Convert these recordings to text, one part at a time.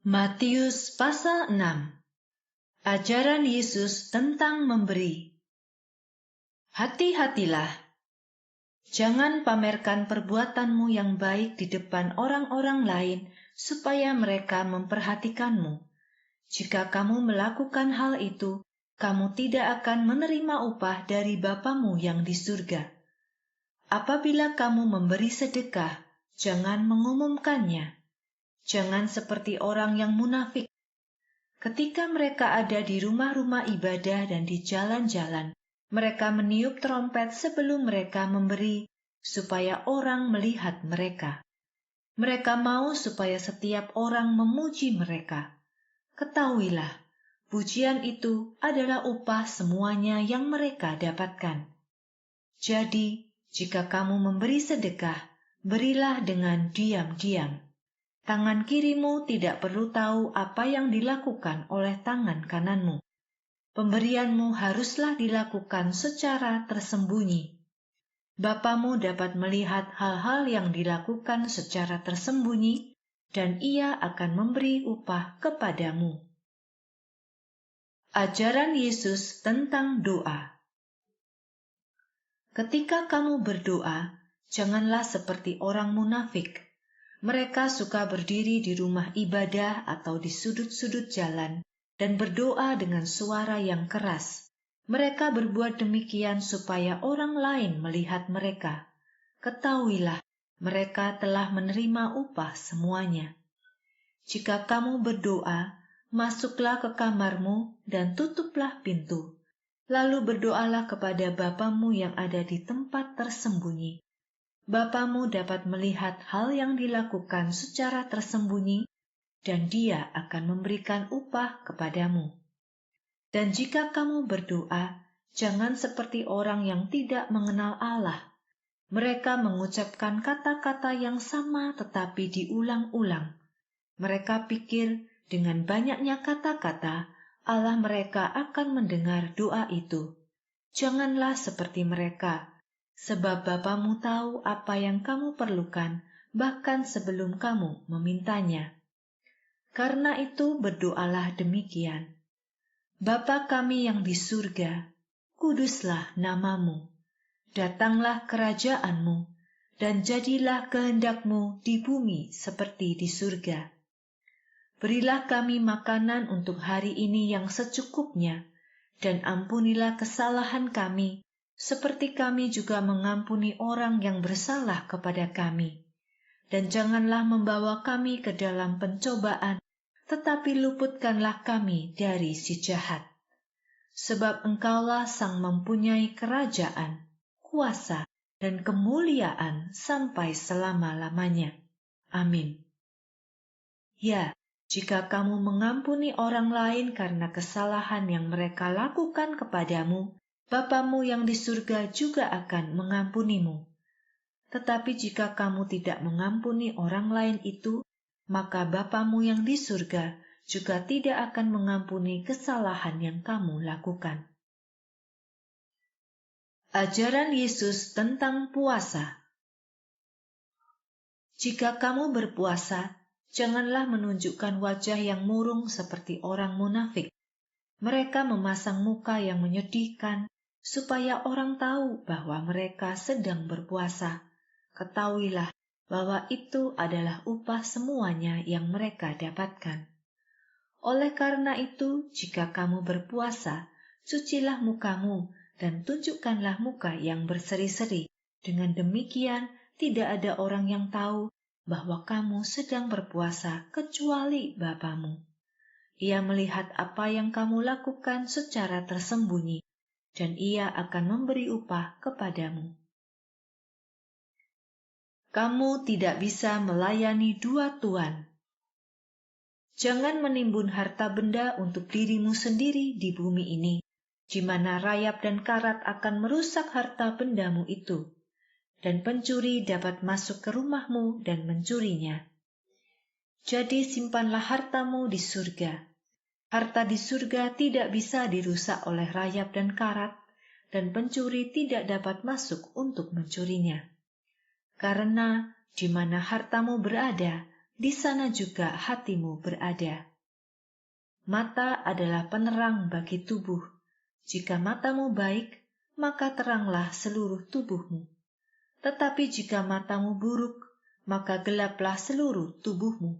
Matius pasal 6. Ajaran Yesus tentang memberi. Hati-hatilah, jangan pamerkan perbuatanmu yang baik di depan orang-orang lain supaya mereka memperhatikanmu. Jika kamu melakukan hal itu, kamu tidak akan menerima upah dari Bapamu yang di surga. Apabila kamu memberi sedekah, jangan mengumumkannya. Jangan seperti orang yang munafik. Ketika mereka ada di rumah-rumah ibadah dan di jalan-jalan, mereka meniup trompet sebelum mereka memberi, supaya orang melihat mereka. Mereka mau supaya setiap orang memuji mereka. Ketahuilah, pujian itu adalah upah semuanya yang mereka dapatkan. Jadi, jika kamu memberi sedekah, berilah dengan diam-diam. Tangan kirimu tidak perlu tahu apa yang dilakukan oleh tangan kananmu. Pemberianmu haruslah dilakukan secara tersembunyi. Bapamu dapat melihat hal-hal yang dilakukan secara tersembunyi, dan Ia akan memberi upah kepadamu. Ajaran Yesus tentang doa. Ketika kamu berdoa, janganlah seperti orang munafik. Mereka suka berdiri di rumah ibadah atau di sudut-sudut jalan dan berdoa dengan suara yang keras. Mereka berbuat demikian supaya orang lain melihat mereka. Ketahuilah, mereka telah menerima upah semuanya. Jika kamu berdoa, masuklah ke kamarmu dan tutuplah pintu. Lalu berdoalah kepada Bapamu yang ada di tempat tersembunyi. Bapamu dapat melihat hal yang dilakukan secara tersembunyi, dan Dia akan memberikan upah kepadamu. Dan jika kamu berdoa, jangan seperti orang yang tidak mengenal Allah. Mereka mengucapkan kata-kata yang sama tetapi diulang-ulang. Mereka pikir dengan banyaknya kata-kata, Allah mereka akan mendengar doa itu. Janganlah seperti mereka. Sebab Bapamu tahu apa yang kamu perlukan, bahkan sebelum kamu memintanya. Karena itu berdoalah demikian. Bapa kami yang di surga, kuduslah namamu. Datanglah kerajaanmu, dan jadilah kehendak-Mu di bumi seperti di surga. Berilah kami makanan untuk hari ini yang secukupnya, dan ampunilah kesalahan kami, seperti kami juga mengampuni orang yang bersalah kepada kami. Dan janganlah membawa kami ke dalam pencobaan, tetapi luputkanlah kami dari si jahat. Sebab Engkaulah Sang mempunyai kerajaan, kuasa, dan kemuliaan sampai selama-lamanya. Amin. Ya, jika kamu mengampuni orang lain karena kesalahan yang mereka lakukan kepadamu, Bapamu yang di surga juga akan mengampunimu. Tetapi jika kamu tidak mengampuni orang lain itu, maka Bapamu yang di surga juga tidak akan mengampuni kesalahan yang kamu lakukan. Ajaran Yesus tentang puasa. Jika kamu berpuasa, janganlah menunjukkan wajah yang murung seperti orang munafik. Mereka memasang muka yang menyedihkan, supaya orang tahu bahwa mereka sedang berpuasa. Ketahuilah bahwa itu adalah upah semuanya yang mereka dapatkan. Oleh karena itu, jika kamu berpuasa, cucilah mukamu dan tunjukkanlah muka yang berseri-seri. Dengan demikian, tidak ada orang yang tahu bahwa kamu sedang berpuasa kecuali Bapamu. Ia melihat apa yang kamu lakukan secara tersembunyi, dan Ia akan memberi upah kepadamu. Kamu tidak bisa melayani dua tuan. Jangan menimbun harta benda untuk dirimu sendiri di bumi ini, di mana rayap dan karat akan merusak harta bendamu itu, dan pencuri dapat masuk ke rumahmu dan mencurinya. Jadi simpanlah hartamu di surga. Harta di surga tidak bisa dirusak oleh rayap dan karat, dan pencuri tidak dapat masuk untuk mencurinya. Karena di mana hartamu berada, di sana juga hatimu berada. Mata adalah penerang bagi tubuh. Jika matamu baik, maka teranglah seluruh tubuhmu. Tetapi jika matamu buruk, maka gelaplah seluruh tubuhmu.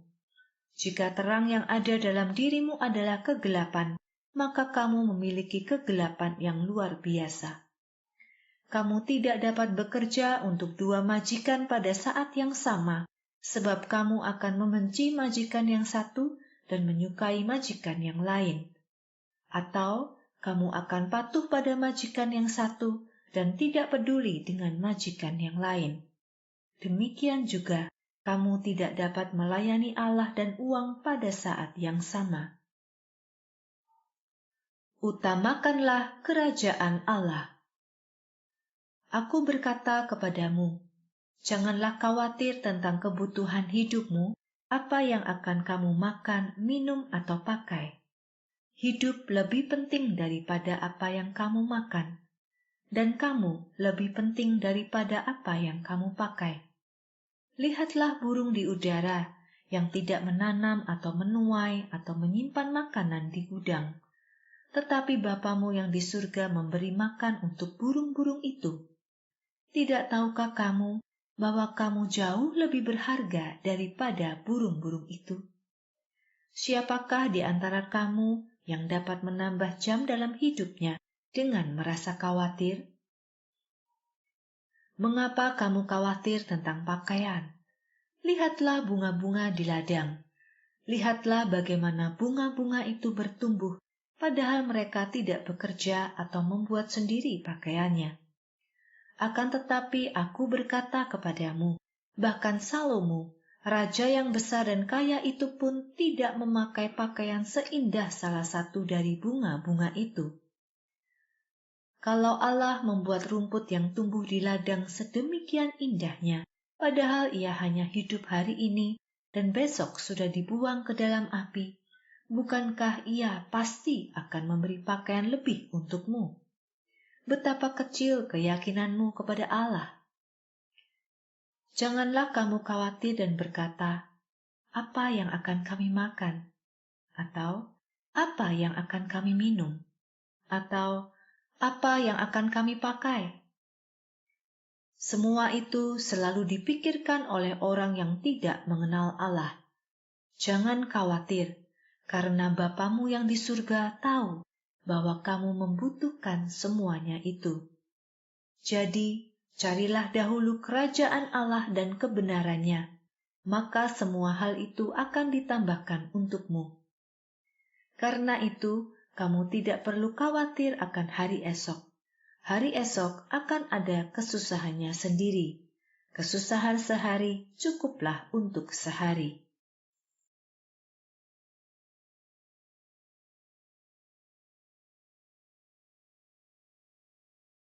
Jika terang yang ada dalam dirimu adalah kegelapan, maka kamu memiliki kegelapan yang luar biasa. Kamu tidak dapat bekerja untuk dua majikan pada saat yang sama, sebab kamu akan membenci majikan yang satu dan menyukai majikan yang lain. Atau kamu akan patuh pada majikan yang satu dan tidak peduli dengan majikan yang lain. Demikian juga, kamu tidak dapat melayani Allah dan uang pada saat yang sama. Utamakanlah kerajaan Allah. Aku berkata kepadamu, janganlah khawatir tentang kebutuhan hidupmu, apa yang akan kamu makan, minum, atau pakai. Hidup lebih penting daripada apa yang kamu makan, dan kamu lebih penting daripada apa yang kamu pakai. Lihatlah burung di udara yang tidak menanam atau menuai atau menyimpan makanan di gudang. Tetapi Bapamu yang di surga memberi makan untuk burung-burung itu. Tidak tahukah kamu bahwa kamu jauh lebih berharga daripada burung-burung itu? Siapakah di antara kamu yang dapat menambah jam dalam hidupnya dengan merasa khawatir? Mengapa kamu khawatir tentang pakaian? Lihatlah bunga-bunga di ladang. Lihatlah bagaimana bunga-bunga itu bertumbuh, padahal mereka tidak bekerja atau membuat sendiri pakaiannya. Akan tetapi aku berkata kepadamu, bahkan Salomo, raja yang besar dan kaya itu pun tidak memakai pakaian seindah salah satu dari bunga-bunga itu. Kalau Allah membuat rumput yang tumbuh di ladang sedemikian indahnya, padahal ia hanya hidup hari ini dan besok sudah dibuang ke dalam api, bukankah ia pasti akan memberi pakaian lebih untukmu? Betapa kecil keyakinanmu kepada Allah. Janganlah kamu khawatir dan berkata, apa yang akan kami makan? Atau, apa yang akan kami minum? Atau, apa yang akan kami pakai? Semua itu selalu dipikirkan oleh orang yang tidak mengenal Allah. Jangan khawatir, karena Bapamu yang di surga tahu bahwa kamu membutuhkan semuanya itu. Jadi, carilah dahulu kerajaan Allah dan kebenarannya, maka semua hal itu akan ditambahkan untukmu. Karena itu, kamu tidak perlu khawatir akan hari esok. Hari esok akan ada kesusahannya sendiri. Kesusahan sehari cukuplah untuk sehari.